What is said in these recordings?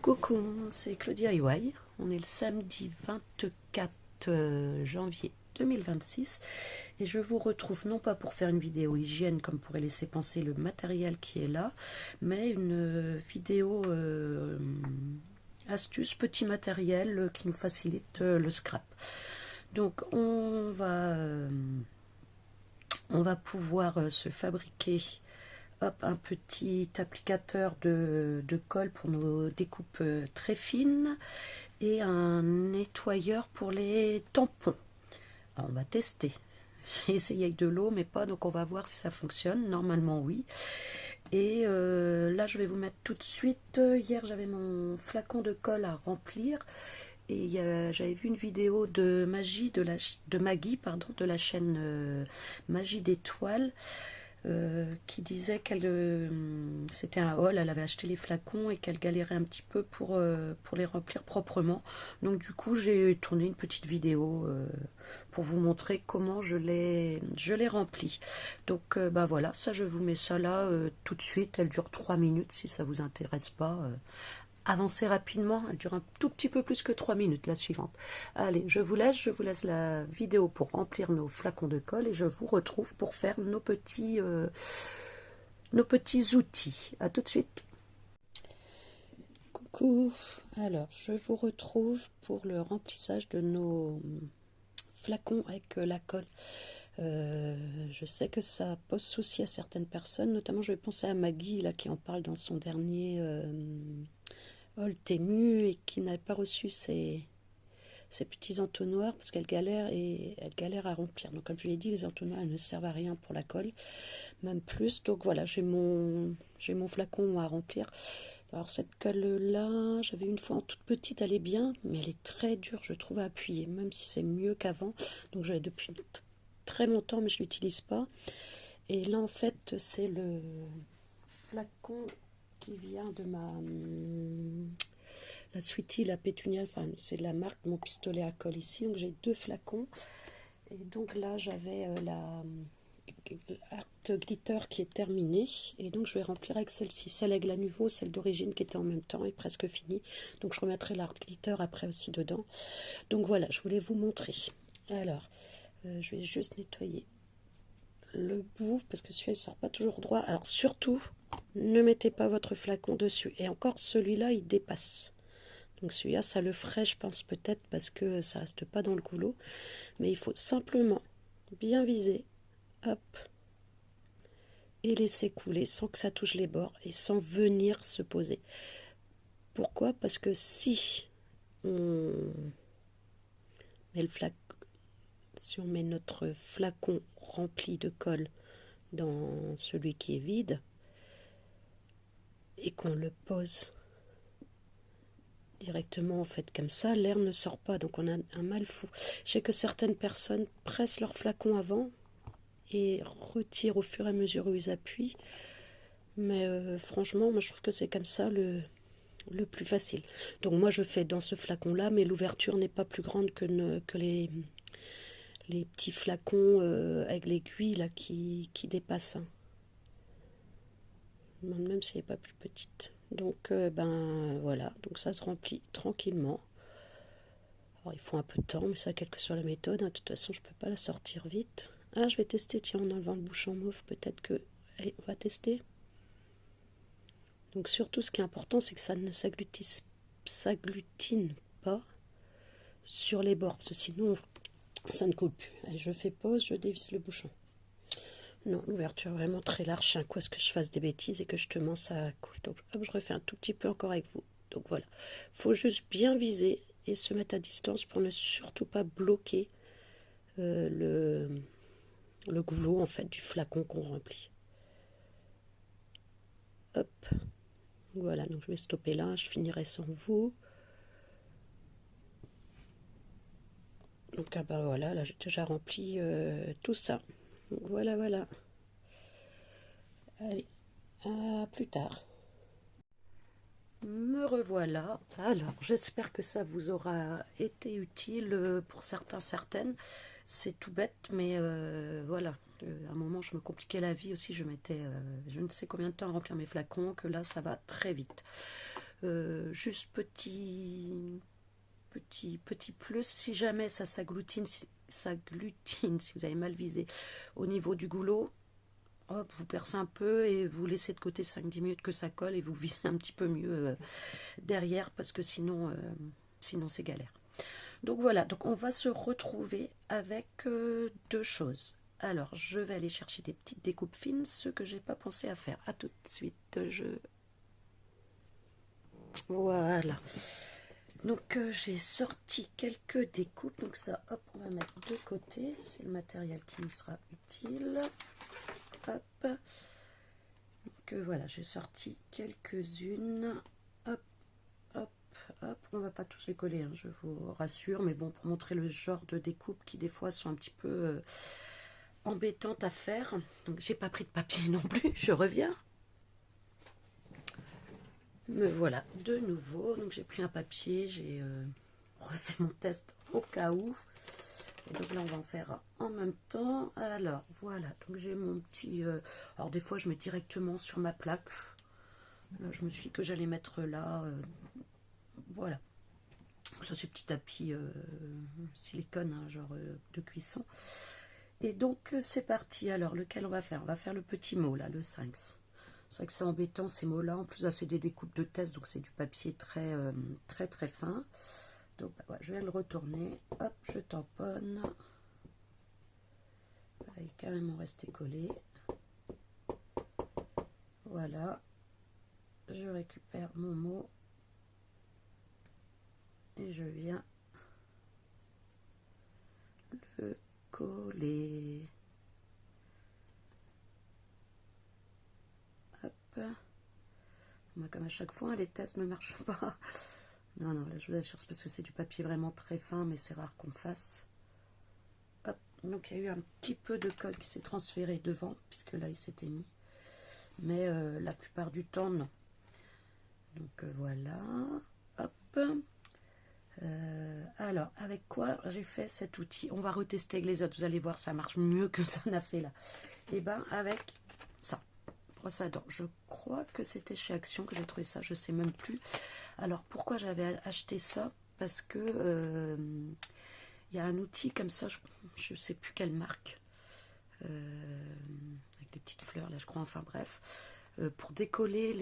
Coucou, c'est Claudia DIY. On est le samedi 24 janvier 2026 et je vous retrouve non pas pour faire une vidéo hygiène comme pourrait laisser penser le matériel qui est là, mais une vidéo astuce, petit matériel qui nous facilite le scrap. Donc on va pouvoir se fabriquer un petit applicateur de colle pour nos découpes très fines et un nettoyeur pour les tampons. Alors, on va tester. J'ai essayé avec de l'eau mais pas, donc on va voir si ça fonctionne. Normalement oui. Et là je vais vous mettre tout de suite. Hier j'avais mon flacon de colle à remplir et j'avais vu une vidéo de Maggie de la chaîne Magie d'étoiles. Qui disait qu'elle c'était un haul, elle avait acheté les flacons et qu'elle galérait un petit peu pour les remplir proprement. Donc du coup j'ai tourné une petite vidéo pour vous montrer comment je les remplis. Donc ben voilà, ça je vous mets ça là tout de suite. Elle dure 3 minutes si ça vous intéresse pas. Avancez rapidement, elle dure un tout petit peu plus que 3 minutes la suivante. Allez, je vous laisse la vidéo pour remplir nos flacons de colle et je vous retrouve pour faire nos petits outils. À tout de suite. Coucou, alors je vous retrouve pour le remplissage de nos flacons avec la colle. Je sais que ça pose souci à certaines personnes, notamment je vais penser à Maggie là, qui en parle dans son dernier Tému et qui n'avait pas reçu ses petits entonnoirs parce qu'elle galère à remplir. Donc comme je l'ai dit, les entonnoirs elles ne servent à rien pour la colle, même plus. Donc voilà, j'ai mon flacon à remplir. Alors cette colle là, j'avais une fois en toute petite, elle est bien, mais elle est très dure, je trouve, à appuyer, même si c'est mieux qu'avant. Donc j'avais depuis très longtemps, mais je l'utilise pas. Et là en fait, c'est le flacon qui vient de la Sweetie, la pétunia, enfin c'est la marque mon pistolet à colle ici. Donc j'ai 2 flacons et donc là j'avais la Art Glitter qui est terminée et donc je vais remplir avec celle-ci, celle avec la nouveau, celle d'origine qui était en même temps et presque finie. Donc je remettrai l'Art Glitter après aussi dedans. Donc voilà, je voulais vous montrer. Alors je vais juste nettoyer le bout parce que celui-là il sort pas toujours droit. Alors surtout ne mettez pas votre flacon dessus, et encore celui-là il dépasse. Donc celui-là ça le ferait je pense, peut-être parce que ça reste pas dans le goulot, mais il faut simplement bien viser, hop, et laisser couler sans que ça touche les bords et sans venir se poser. Pourquoi? Parce que si on met notre flacon rempli de colle dans celui qui est vide et qu'on le pose directement en fait comme ça, l'air ne sort pas, donc on a un mal fou. Je sais que certaines personnes pressent leur flacon avant et retirent au fur et à mesure où ils appuient, mais franchement moi je trouve que c'est comme ça le plus facile. Donc moi je fais dans ce flacon là, mais l'ouverture n'est pas plus grande que les petits flacons avec l'aiguille là qui dépassent, hein. Même si elle n'est pas plus petite. Donc ben voilà, donc ça se remplit tranquillement. Alors il faut un peu de temps, mais ça quelle que soit la méthode, hein. De toute façon je peux pas la sortir vite. Ah, je vais tester, tiens, en enlevant le bouchon mauve, peut-être que... Allez, on va tester. Donc surtout ce qui est important, c'est que ça ne s'agglutine pas sur les bords, parce que sinon ça ne coule plus. Allez, je fais pause, je dévisse le bouchon. Non, l'ouverture est vraiment très large, c'est un coup à ce que je fasse des bêtises et que je te mens, ça coule. Donc hop, je refais un tout petit peu encore avec vous. Donc voilà, faut juste bien viser et se mettre à distance pour ne surtout pas bloquer le goulot en fait du flacon qu'on remplit. Hop, voilà, donc je vais stopper là, je finirai sans vous. Donc ah bah voilà, là j'ai déjà rempli tout ça. Donc voilà, voilà. Allez, à plus tard. Me revoilà. Alors, j'espère que ça vous aura été utile pour certains, certaines. C'est tout bête, mais voilà. À un moment, je me compliquais la vie aussi. Je mettais je ne sais combien de temps à remplir mes flacons, que là, ça va très vite. Juste petit plus, si jamais ça s'agglutine, si vous avez mal visé au niveau du goulot, hop, vous percez un peu et vous laissez de côté 5-10 minutes que ça colle et vous visez un petit peu mieux derrière parce que sinon c'est galère. Donc voilà, donc on va se retrouver avec deux choses. Alors je vais aller chercher des petites découpes fines, ce que j'ai pas pensé à faire. À tout de suite, voilà. Donc j'ai sorti quelques découpes, donc ça, hop, on va mettre de côté, c'est le matériel qui me sera utile. Hop. Donc voilà, j'ai sorti quelques-unes. Hop, hop, hop. On va pas tous les coller, hein, je vous rassure, mais bon, pour montrer le genre de découpe qui des fois sont un petit peu embêtantes à faire. Donc j'ai pas pris de papier non plus, je reviens. Me voilà de nouveau, donc j'ai pris un papier, j'ai refait mon test au cas où. Et donc là on va en faire en même temps. Alors voilà, donc j'ai mon petit... alors des fois je mets directement sur ma plaque. Là je me suis dit que j'allais mettre là. Voilà. Ça c'est petit tapis silicone, hein, genre de cuisson. Et donc c'est parti. Alors lequel on va faire? On va faire le petit mot là, le 5. C'est vrai que c'est embêtant ces mots-là. En plus, là, c'est des découpes de test, donc c'est du papier très fin. Donc, bah, ouais, je vais le retourner. Hop, je tamponne. Voilà, il est carrément resté collé. Voilà. Je récupère mon mot. Et je viens le coller. Hop. Moi, comme à chaque fois, les tests ne marchent pas. Non, non, là, je vous assure, c'est parce que c'est du papier vraiment très fin, mais c'est rare qu'on fasse. Hop. Donc, il y a eu un petit peu de colle qui s'est transféré devant, puisque là, il s'était mis. Mais la plupart du temps, non. Donc, voilà. Hop. Alors, avec quoi j'ai fait cet outil? On va retester avec les autres. Vous allez voir, ça marche mieux que ça n'a fait là. Et ben, avec ça. Brosse à dents. Je crois que c'était chez Action que j'ai trouvé ça, je sais même plus. Alors pourquoi j'avais acheté ça? Parce que il y a un outil comme ça, je sais plus quelle marque, avec des petites fleurs là, je crois. Enfin bref, pour décoller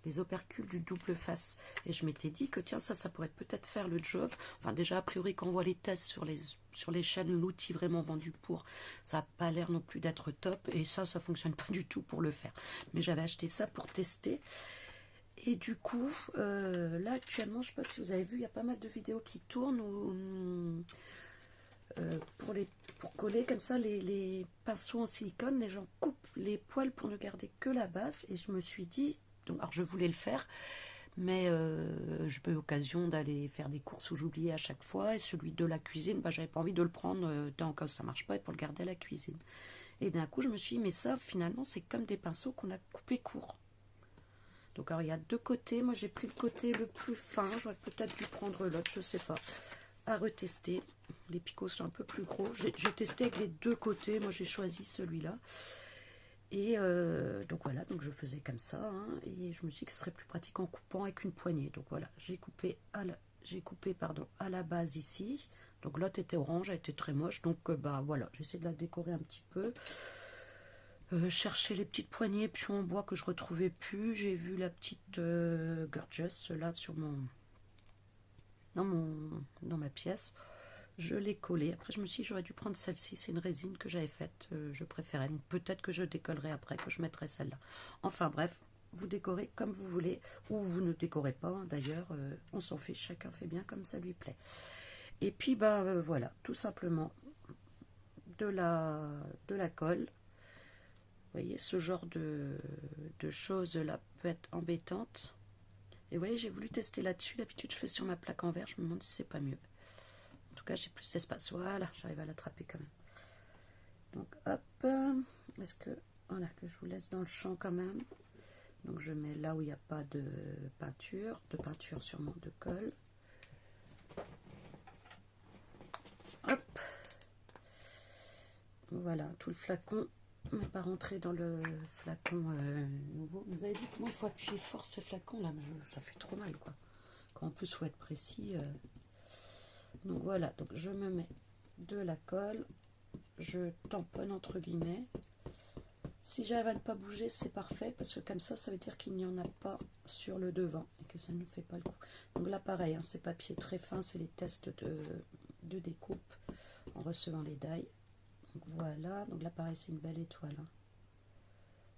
les opercules du double face. Et je m'étais dit que tiens, ça pourrait peut-être faire le job. Enfin déjà, a priori, quand on voit les tests sur les chaînes, l'outil vraiment vendu pour, ça n'a pas l'air non plus d'être top. Et ça fonctionne pas du tout pour le faire. Mais j'avais acheté ça pour tester. Et du coup, là actuellement, je ne sais pas si vous avez vu, il y a pas mal de vidéos qui tournent où, pour coller comme ça les pinceaux en silicone, les gens coupent les poils pour ne garder que la base. Et je me suis dit, donc, alors je voulais le faire, mais je n'ai pas eu l'occasion d'aller faire des courses où j'oubliais à chaque fois. Et celui de la cuisine, bah, j'avais pas envie de le prendre dans le cas où ça marche pas et pour le garder à la cuisine. Et d'un coup, je me suis dit, mais ça, finalement, c'est comme des pinceaux qu'on a coupés court. Donc, alors, il y a deux côtés. Moi, j'ai pris le côté le plus fin. J'aurais peut-être dû prendre l'autre, je sais pas. À retester. Les picots sont un peu plus gros. J'ai testé avec les deux côtés. Moi, j'ai choisi celui-là. Et donc voilà, donc je faisais comme ça. Hein, et je me suis dit que ce serait plus pratique en coupant avec une poignée. Donc voilà, j'ai coupé à la base ici. Donc l'autre était orange, elle était très moche. Donc bah voilà, j'essaie de la décorer un petit peu. Chercher les petites poignées pions en bois que je retrouvais plus. J'ai vu la petite Gorgeous là sur dans ma pièce. Je l'ai collée. Après, je me suis dit, j'aurais dû prendre celle-ci. C'est une résine que j'avais faite. Je préférais. Donc, peut-être que je décollerai après, que je mettrai celle-là. Enfin, bref, vous décorez comme vous voulez. Ou vous ne décorez pas, hein, d'ailleurs. On s'en fiche. Chacun fait bien comme ça lui plaît. Et puis, ben voilà, tout simplement de la colle. Vous voyez, ce genre de choses-là peut être embêtante. Et vous voyez, j'ai voulu tester là-dessus. D'habitude, je fais sur ma plaque en verre. Je me demande si c'est pas mieux. En tout cas, j'ai plus d'espace. Voilà, j'arrive à l'attraper quand même. Donc, hop. Est-ce que... Voilà, que je vous laisse dans le champ quand même. Donc, je mets là où il n'y a pas de peinture. De peinture, sûrement de colle. Hop. Voilà, tout le flacon n'est pas rentré dans le flacon nouveau. Vous avez vu comment il faut appuyer fort ce flacon là, ça fait trop mal quoi. Quand en plus il faut être précis. Donc voilà, donc je me mets de la colle, je tamponne entre guillemets. Si j'arrive à ne pas bouger, c'est parfait, parce que comme ça veut dire qu'il n'y en a pas sur le devant et que ça ne nous fait pas le coup. Donc là pareil, hein, ces papiers très fins, c'est les tests de découpe en recevant les die. Donc voilà, donc là pareil, c'est une belle étoile. Hein.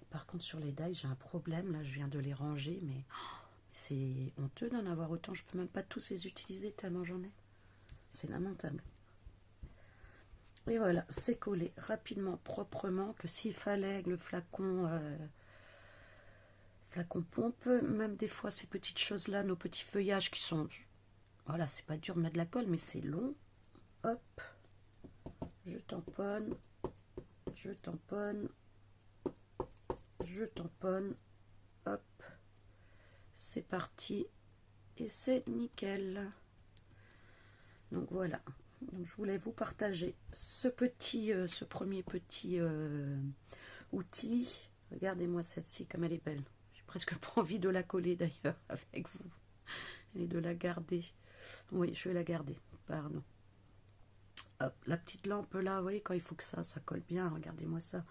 Par contre sur les die, j'ai un problème, là je viens de les ranger, mais c'est honteux d'en avoir autant, je peux même pas tous les utiliser tellement j'en ai. C'est lamentable. Et voilà, c'est collé rapidement, proprement, que s'il fallait que le flacon pompe, même des fois ces petites choses-là, nos petits feuillages qui sont... Voilà, c'est pas dur de mettre de la colle, mais c'est long. Hop, je tamponne, je tamponne, je tamponne, hop, c'est parti, et c'est nickel. Donc voilà. Donc je voulais vous partager ce premier petit outil. Regardez-moi celle-ci comme elle est belle. J'ai presque pas envie de la coller d'ailleurs avec vous et de la garder. Oui, je vais la garder. Pardon. Hop, la petite lampe là, vous voyez quand il faut que ça colle bien. Regardez-moi ça.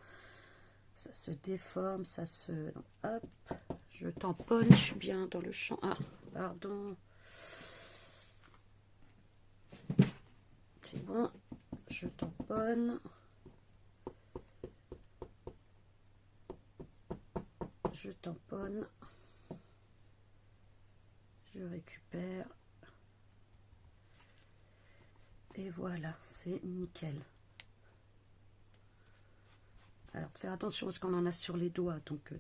Ça se déforme, ça se. Donc, hop, je tamponne. Je suis bien dans le champ. Ah, pardon. C'est bon, je tamponne, je récupère, et voilà, c'est nickel. Alors, de faire attention parce qu'on en a sur les doigts, donc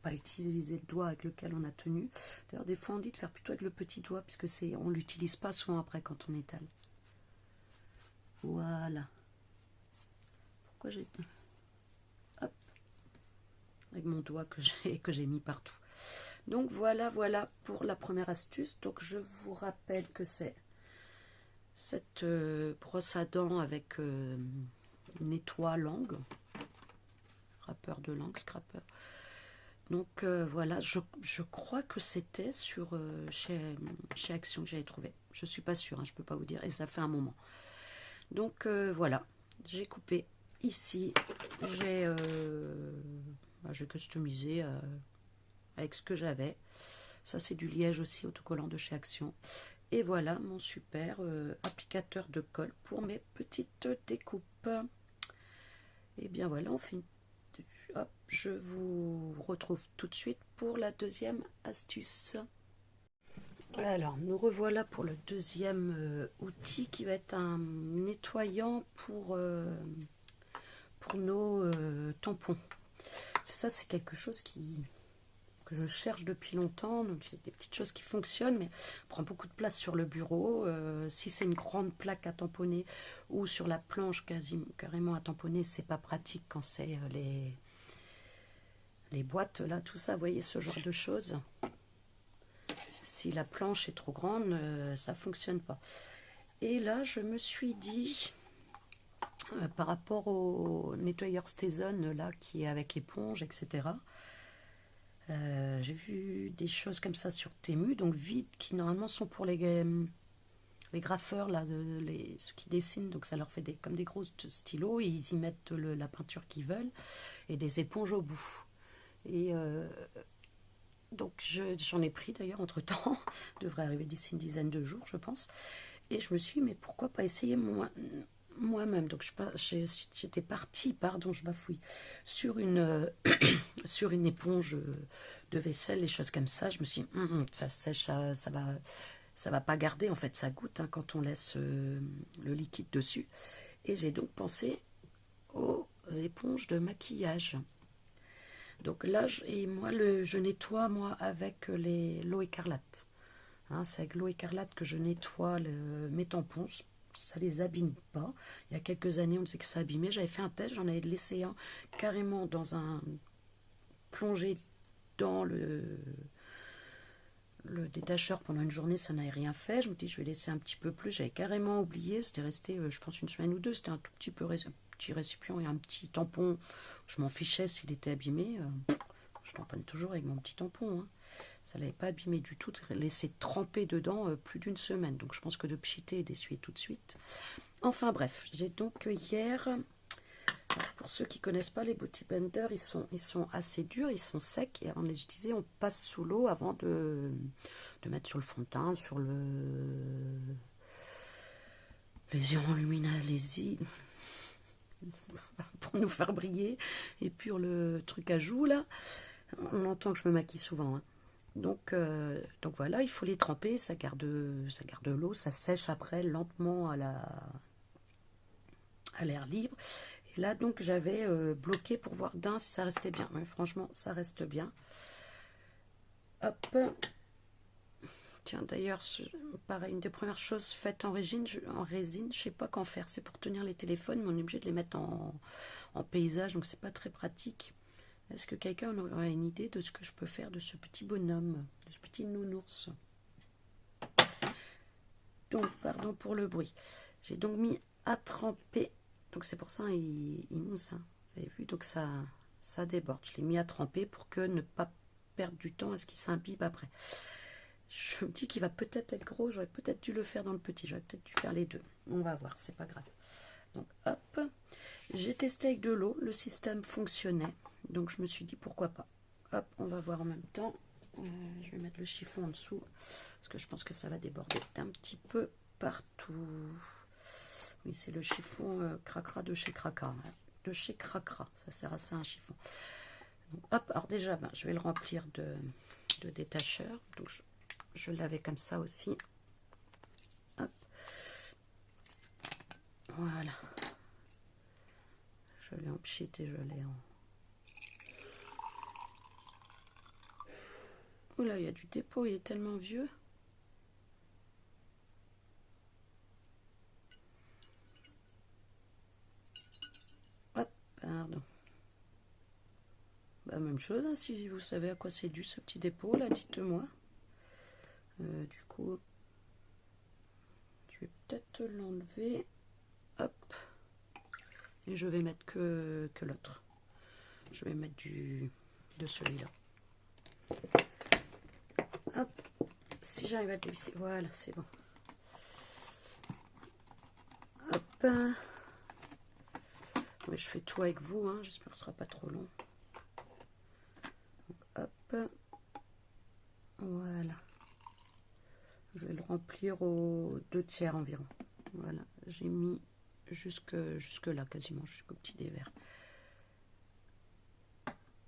pas utiliser le doigt avec lequel on a tenu. D'ailleurs, des fois on dit de faire plutôt avec le petit doigt, puisque on l'utilise pas souvent après quand on étale. Voilà. Pourquoi j'ai... Hop. Avec mon doigt que j'ai mis partout. Donc voilà pour la première astuce. Donc je vous rappelle que c'est cette brosse à dents avec une étoile langue. Rappeur de langue, scrapper. Donc voilà, je crois que c'était chez Action que j'avais trouvé. Je suis pas sûre, hein, je peux pas vous dire, et ça fait un moment. Donc voilà, j'ai coupé ici, j'ai customisé avec ce que j'avais. Ça c'est du liège aussi autocollant de chez Action. Et voilà mon super applicateur de colle pour mes petites découpes. Et bien voilà, on finit. Hop, je vous retrouve tout de suite pour la deuxième astuce. Alors, nous revoilà pour le deuxième outil qui va être un nettoyant pour nos tampons. Ça, c'est quelque chose que je cherche depuis longtemps. Donc, il y a des petites choses qui fonctionnent, mais prend beaucoup de place sur le bureau. Si c'est une grande plaque à tamponner ou sur la planche carrément à tamponner, c'est pas pratique quand c'est les boîtes, là, tout ça, vous voyez, ce genre de choses. Si la planche est trop grande, ça fonctionne pas. Et là, je me suis dit, par rapport au nettoyeur Stézone, là, qui est avec éponge, etc., j'ai vu des choses comme ça sur Temu, donc vides, qui normalement sont pour les graffeurs, là, ceux qui dessinent, donc ça leur fait comme des gros stylos, et ils y mettent la peinture qu'ils veulent, et des éponges au bout. Et donc j'en ai pris d'ailleurs entre temps, devrait arriver d'ici une dizaine de jours je pense, et je me suis dit mais pourquoi pas essayer moi-même. Donc j'étais partie, pardon je bafouille, sur une sur une éponge de vaisselle, des choses comme ça. Je me suis dit ça sèche, ça va pas garder, en fait ça goûte hein, quand on laisse le liquide dessus. Et j'ai donc pensé aux éponges de maquillage. Donc là, je nettoie avec l'eau écarlate. Hein, c'est avec l'eau écarlate que je nettoie mes tampons. Ça les abîme pas. Il y a quelques années, on sait que ça abîmait. J'avais fait un test, j'en avais laissé un carrément plongé dans le détacheur pendant une journée, ça n'avait rien fait. Je me dis, je vais laisser un petit peu plus. J'avais carrément oublié. C'était resté, je pense, une semaine ou deux. C'était un tout petit peu petit récipient et un petit tampon. Je m'en fichais s'il était abîmé. Je tamponne toujours avec mon petit tampon. Hein. Ça ne l'avait pas abîmé du tout. Laissé tremper dedans plus d'une semaine. Donc je pense que de pchiter et d'essuyer tout de suite. Enfin bref, j'ai donc hier... Pour ceux qui ne connaissent pas les Beauty Blender, ils sont assez durs, ils sont secs. Et avant de les utiliser, on passe sous l'eau avant de mettre sur le fond de teint, sur les enluminés, pour nous faire briller. Et puis le truc à joues, là, on entend que je me maquille souvent. Hein. Donc voilà, il faut les tremper, ça garde l'eau, ça sèche après lentement à l'air libre. Et là, donc, j'avais bloqué pour voir d'un si ça restait bien. Mais franchement, ça reste bien. Hop. Tiens, d'ailleurs, pareil, une des premières choses faites en résine, je sais pas qu'en faire. C'est pour tenir les téléphones, mais on est obligé de les mettre en paysage, donc c'est pas très pratique. Est-ce que quelqu'un aurait une idée de ce que je peux faire de ce petit bonhomme, de ce petit nounours? Donc, pardon pour le bruit. J'ai donc mis à tremper. Donc c'est pour ça il mousse. Hein. Vous avez vu, donc ça déborde. Je l'ai mis à tremper pour que ne pas perdre du temps à ce qu'il s'imbibe après. Je me dis qu'il va peut-être être gros. J'aurais peut-être dû le faire dans le petit. J'aurais peut-être dû faire les deux. On va voir, c'est pas grave. Donc hop. J'ai testé avec de l'eau. Le système fonctionnait. Donc je me suis dit pourquoi pas. Hop, on va voir en même temps. Je vais mettre le chiffon en dessous. Parce que je pense que ça va déborder un petit peu partout. Oui, c'est le chiffon Cracra de chez Cracra. De chez Cracra, ça sert à ça un chiffon. Donc, hop, alors déjà, je vais le remplir de détacheurs. Donc je l'avais comme ça aussi. Hop. Voilà. Je l'ai en pchit et je l'ai en... Oula, il y a du dépôt, il est tellement vieux. Pardon. Même chose, hein, si vous savez à quoi c'est dû ce petit dépôt, là, dites-moi. Du coup, je vais peut-être l'enlever. Hop. Et je vais mettre que l'autre. Je vais mettre de celui-là. Hop. Si j'arrive à le dévisser. Voilà, c'est bon. Hop. Mais je fais tout avec vous, hein. J'espère que ce ne sera pas trop long. Hop. Voilà. Je vais le remplir aux 2/3 environ. Voilà. J'ai mis jusque là quasiment, jusqu'au petit dévers.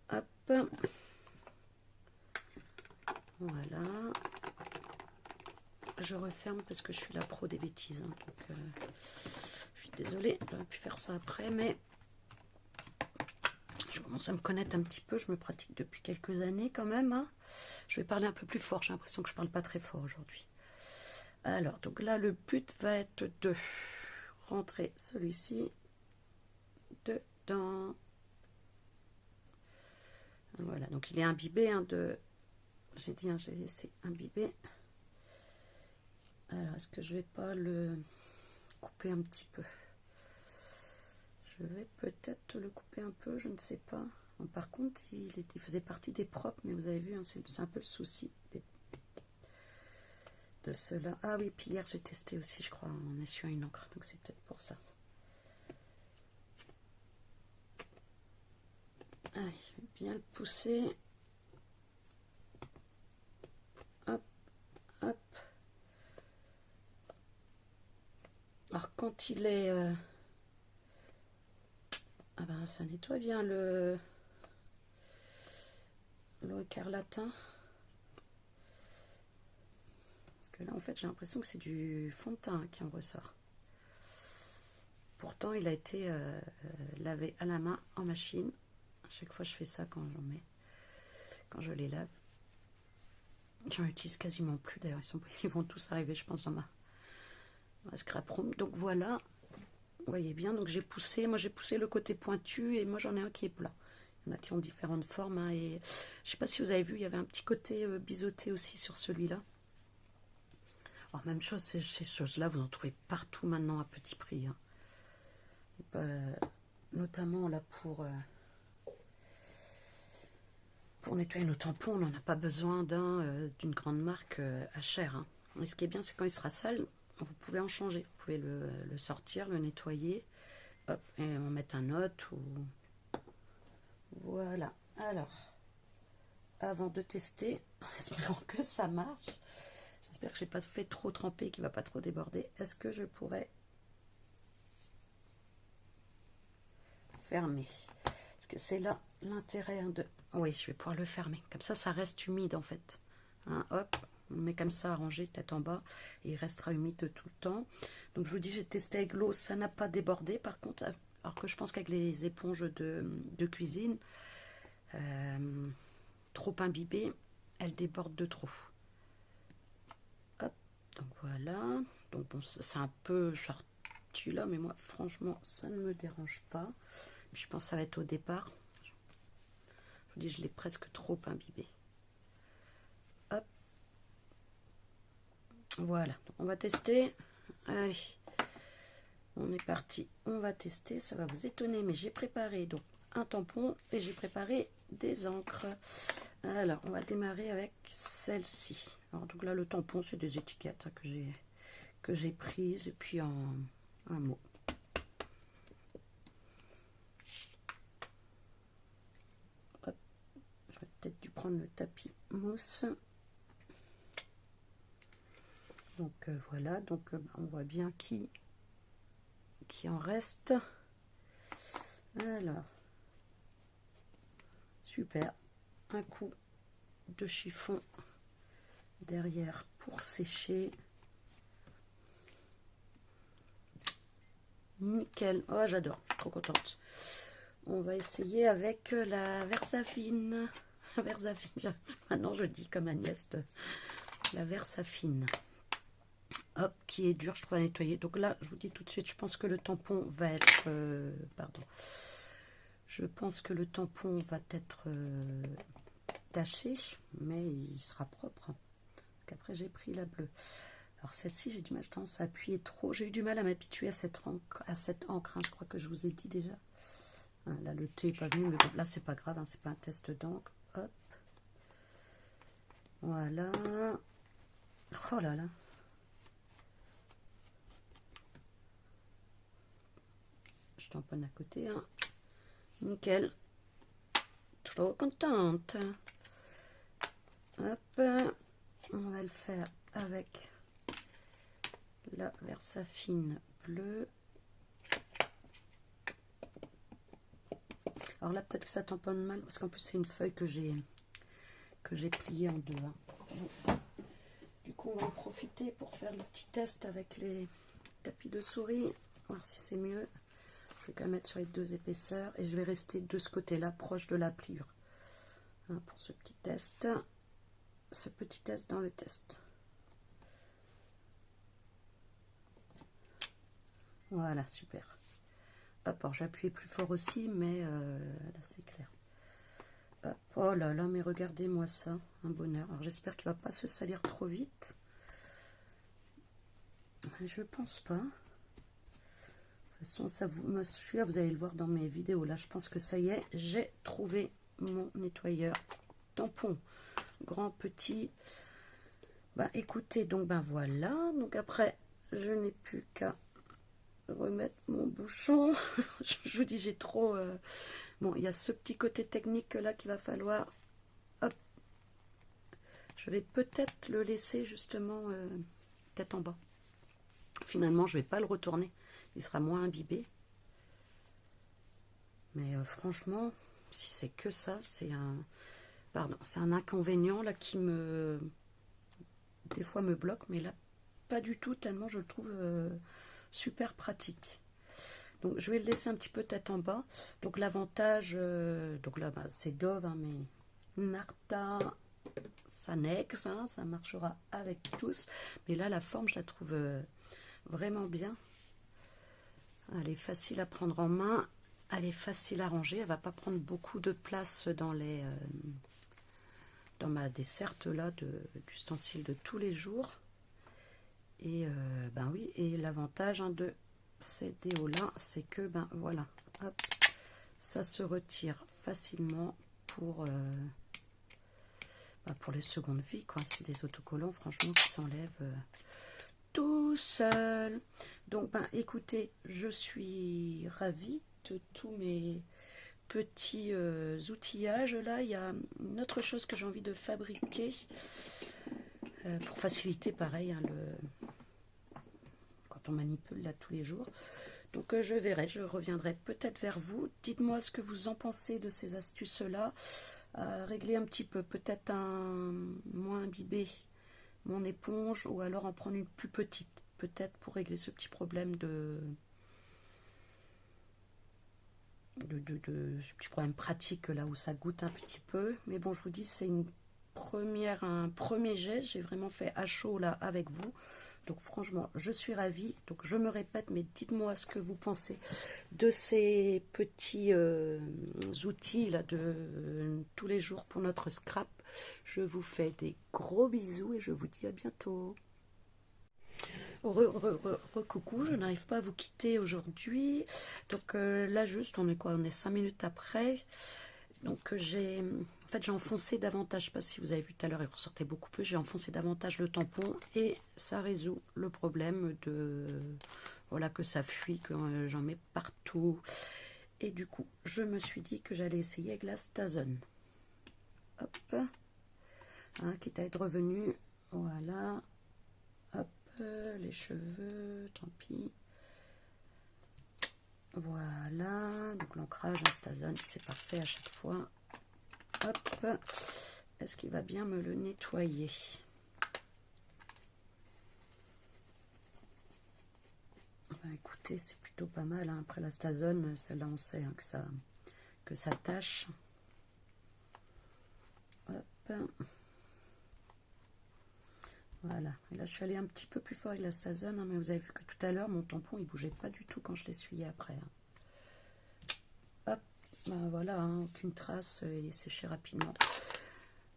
Hop. Voilà. Je referme parce que je suis la pro des bêtises. Hein, donc, je suis désolée, j'aurais pu faire ça après, mais je commence à me connaître un petit peu. Je me pratique depuis quelques années quand même. Hein. Je vais parler un peu plus fort. J'ai l'impression que je parle pas très fort aujourd'hui. Alors, donc là, le but va être de rentrer celui-ci dedans. Voilà, donc il est imbibé. Hein, j'ai dit, hein, j'ai laissé imbiber. Alors, est-ce que je vais pas le couper un petit peu? Je vais peut-être le couper un peu, je ne sais pas. Bon, par contre, il faisait partie des propres, mais vous avez vu, hein, c'est un peu le souci de cela. Ah oui, puis hier j'ai testé aussi, je crois, en essuyant une encre, donc c'est peut-être pour ça. Allez, je vais bien le pousser. Hop, hop. Alors quand il est... Ah ben ça nettoie bien l'eau écarlatin. Parce que là en fait j'ai l'impression que c'est du fond de teint qui en ressort. Pourtant il a été lavé à la main en machine. À chaque fois je fais ça quand je les lave. J'en utilise quasiment plus d'ailleurs, ils vont tous arriver je pense dans ma scrap room. Donc voilà. Vous voyez bien, donc j'ai poussé le côté pointu et moi j'en ai un qui est plat. Il y en a qui ont différentes formes. Hein, et je sais pas si vous avez vu, il y avait un petit côté biseauté aussi sur celui-là. Alors même chose, ces choses-là, vous en trouvez partout maintenant à petit prix. Hein. notamment là pour nettoyer nos tampons, on n'en a pas besoin d'une grande marque à cher. Hein. Et ce qui est bien, c'est quand il sera sale, vous pouvez en changer. Vous pouvez le sortir, le nettoyer, hop, et en mettre un autre. Voilà. Alors, avant de tester, en espérant que ça marche, j'espère que je n'ai pas fait trop tremper, qu'il ne va pas trop déborder. Est-ce que je pourrais fermer? Parce que c'est là l'intérêt de... Oui, je vais pouvoir le fermer. Comme ça reste humide en fait. Hein, hop, on le met comme ça, arrangé, tête en bas. Et il restera humide tout le temps. Donc je vous dis, j'ai testé avec l'eau, ça n'a pas débordé. Par contre, alors que je pense qu'avec les éponges de cuisine, trop imbibées, elles débordent de trop. Hop, donc voilà. Donc bon, c'est un peu sorti là, mais moi, franchement, ça ne me dérange pas. Je pense que ça va être au départ. Je vous dis, je l'ai presque trop imbibé. Hop. Voilà, donc on va tester. Allez, on est parti. On va tester. Ça va vous étonner, mais j'ai préparé donc un tampon et j'ai préparé des encres. Alors, on va démarrer avec celle-ci. Alors, donc là, le tampon, c'est des étiquettes hein, que j'ai prises et puis un mot. Hop. J'aurais peut-être dû prendre le tapis mousse. Donc voilà, donc on voit bien qui en reste. Alors, super, un coup de chiffon derrière pour sécher. Nickel, oh j'adore, je suis trop contente. On va essayer avec la Versafine. Versafine, maintenant je dis comme Agnès, la Versafine. Hop, qui est dur, je trouve, à nettoyer. Donc là, je vous dis tout de suite, je pense que le tampon va être... pardon. Je pense que le tampon va être taché, mais il sera propre. Donc après, j'ai pris la bleue. Alors celle-ci, j'ai du mal, je tendance à appuyer trop. J'ai eu du mal à m'habituer à cette encre, hein, je crois que je vous ai dit déjà. Hein, là, le thé n'est pas venu, mais bon, là, c'est pas grave, hein, c'est pas un test d'encre. Hop. Voilà. Oh là là. Je tamponne à côté. Hein. Nickel. Trop contente. Hop. On va le faire avec la Versafine bleue. Alors là, peut-être que ça tamponne mal parce qu'en plus, c'est une feuille que j'ai pliée en deux. Hein. Du coup, on va en profiter pour faire le petit test avec les tapis de souris. Voir si c'est mieux. Je vais quand même mettre sur les deux épaisseurs et je vais rester de ce côté-là, proche de la pliure. Hein, pour ce petit test dans le test. Voilà, super. Hop, alors j'ai appuyé plus fort aussi, mais là c'est clair. Hop, oh là là, mais regardez-moi ça, un bonheur. Alors j'espère qu'il ne va pas se salir trop vite. Je pense pas. De toute façon, ça me suit, vous allez le voir dans mes vidéos. Là, je pense que ça y est, j'ai trouvé mon nettoyeur tampon. Grand, petit. Bah écoutez, donc ben voilà. Donc après, je n'ai plus qu'à remettre mon bouchon. Je vous dis, j'ai trop... Bon, il y a ce petit côté technique là qu'il va falloir... Hop. Je vais peut-être le laisser justement tête en bas. Finalement, je ne vais pas le retourner. Il sera moins imbibé. Mais franchement, si c'est que ça, c'est un... Pardon, c'est un inconvénient là qui me... Des fois me bloque, mais là, pas du tout, tellement je le trouve super pratique. Donc, je vais le laisser un petit peu tête en bas. Donc, l'avantage, donc là, bah, c'est Dove, hein, mais Narta, Sanex, hein, ça marchera avec tous. Mais là, la forme, je la trouve vraiment bien. Elle est facile à prendre en main. Elle est facile à ranger. Elle ne va pas prendre beaucoup de place dans les... dans ma desserte là d'ustensiles de tous les jours. Et ben oui, et l'avantage hein, de ces déos là, c'est que ben voilà, hop, ça se retire facilement pour les secondes vies, quoi. C'est des autocollants, franchement, qui s'enlèvent tout seul. Donc, écoutez, je suis ravie de tous mes petits outillages. Là, il y a une autre chose que j'ai envie de fabriquer pour faciliter, pareil, hein, quand on manipule là tous les jours. Donc, je verrai, je reviendrai peut-être vers vous. Dites-moi ce que vous en pensez de ces astuces-là. Régler un petit peu, peut-être moins imbibé mon éponge, ou alors en prendre une plus petite, peut-être pour régler ce petit problème ce petit problème pratique là où ça goûte un petit peu. Mais bon, je vous dis, c'est un premier geste. J'ai vraiment fait à chaud là avec vous. Donc franchement, je suis ravie. Donc je me répète, mais dites-moi ce que vous pensez de ces petits outils là de tous les jours pour notre scrap. Je vous fais des gros bisous et je vous dis à bientôt. Coucou, je n'arrive pas à vous quitter aujourd'hui. Donc là juste, on est quoi? On est 5 minutes après. Donc j'ai enfoncé davantage, je ne sais pas si vous avez vu tout à l'heure, il ressortait beaucoup plus, j'ai enfoncé davantage le tampon et ça résout le problème de, voilà, que ça fuit, que j'en mets partout. Et du coup, je me suis dit que j'allais essayer avec la Stazone. Hop, hein, quitte à être revenu, voilà, hop, les cheveux, tant pis. Voilà, donc l'ancrage en Stazone, c'est parfait à chaque fois. Hop, est-ce qu'il va bien me le nettoyer? Écoutez, c'est plutôt pas mal, hein. Après la Stazone, celle-là on sait, hein, que ça tâche. Hop. Voilà, et là je suis allée un petit peu plus fort avec la Stazone, hein, mais vous avez vu que tout à l'heure mon tampon il bougeait pas du tout quand je l'essuyais après, hein. Hop, voilà, hein, aucune trace, il est séché rapidement.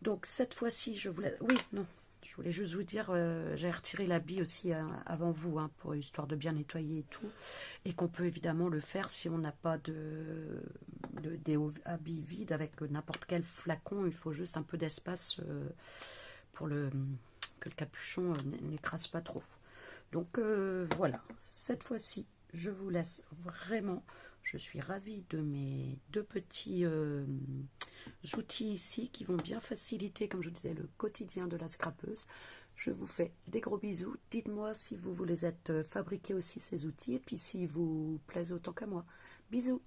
Donc cette fois-ci, je voulais... Oui, non, je voulais juste vous dire, j'ai retiré l'habit aussi avant vous, hein, pour histoire de bien nettoyer et tout. Et qu'on peut évidemment le faire si on n'a pas des habits vides avec n'importe quel flacon. Il faut juste un peu d'espace pour que le capuchon n'écrase pas trop. Donc voilà, cette fois-ci, je vous laisse vraiment. Je suis ravie de mes deux petits outils ici qui vont bien faciliter, comme je vous disais, le quotidien de la scrapeuse. Je vous fais des gros bisous. Dites-moi si vous les êtes fabriqués aussi, ces outils, et puis s'ils vous plaisent autant qu'à moi. Bisous!